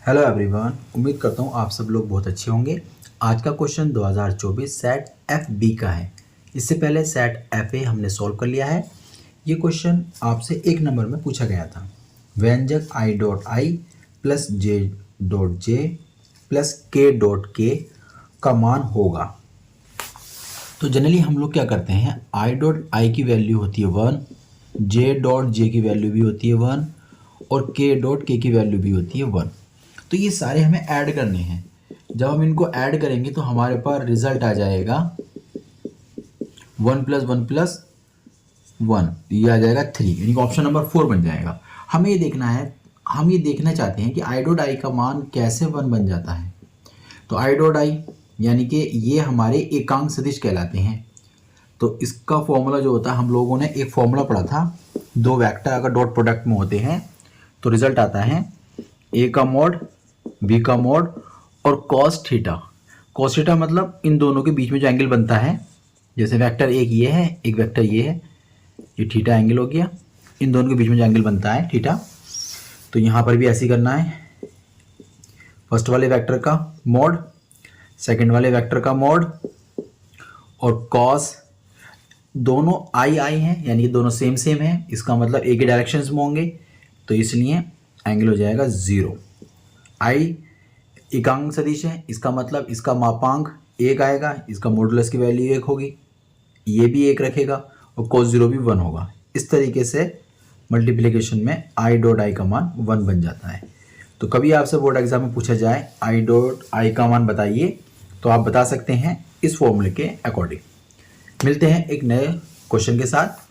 Hello everyone, उम्मीद करता हूँ आप सब लोग बहुत अच्छे होंगे। आज का क्वेश्चन 2024 सेट एफ बी का है। इससे पहले सेट एफ ए हमने सॉल्व कर लिया है। ये क्वेश्चन आपसे एक नंबर में पूछा गया था। व्यंजक I dot I plus J dot J plus के डॉट के का मान होगा। तो जनरली हम लोग क्या करते हैं, आई डॉट आई की वैल्यू होती है 1, जे डॉट जे की वैल्यू भी होती है 1 और के डॉट के की वैल्यू भी होती है 1। तो ये सारे हमें ऐड करने हैं। जब हम इनको ऐड करेंगे तो हमारे पास रिजल्ट आ जाएगा 1 + 1 + 1, ये आ जाएगा 3, यानी कि ऑप्शन नंबर 4 बन जाएगा। हमें ये देखना है, हम ये देखना चाहते हैं कि आई डॉट आई का मान कैसे 1 बन जाता है। तो आई डॉट आई यानी कि ये हमारे एकांक सदिश कहलाते हैं। तो इसका फॉर्मूला जो होता है, हम लोगों ने एक फॉर्मूला पढ़ा था, दो वेक्टर अगर डॉट प्रोडक्ट में होते हैं तो रिजल्ट आता है ए का मॉड बी का मॉड और कॉस थीटा। कॉस थीटा मतलब इन दोनों के बीच में जो एंगल बनता है, जैसे वेक्टर एक ये है, एक वेक्टर ये है, ये थीटा एंगल हो गया। इन दोनों के बीच में जो एंगल बनता है थीटा, तो यहाँ पर भी ऐसे ही करना है। फर्स्ट वाले वेक्टर का मॉड, सेकंड वाले वेक्टर का मॉड और कॉस, दोनों आई आई हैं यानी कि दोनों सेम सेम है, इसका मतलब एक ही डायरेक्शन में होंगे, तो इसलिए एंगल हो जाएगा 0। आई एकांक सदिश है, इसका मतलब इसका मापांक 1 आएगा, इसका मॉडुलस की वैल्यू 1 होगी, ये भी 1 रखेगा और cos 0 भी 1 होगा। इस तरीके से मल्टीप्लिकेशन में आई डॉट आई का मान 1 बन जाता है। तो कभी आपसे बोर्ड एग्जाम में पूछा जाए आई डॉट आई का मान बताइए, तो आप बता सकते हैं इस फॉर्मूले के अकॉर्डिंग। मिलते हैं एक नए क्वेश्चन के साथ।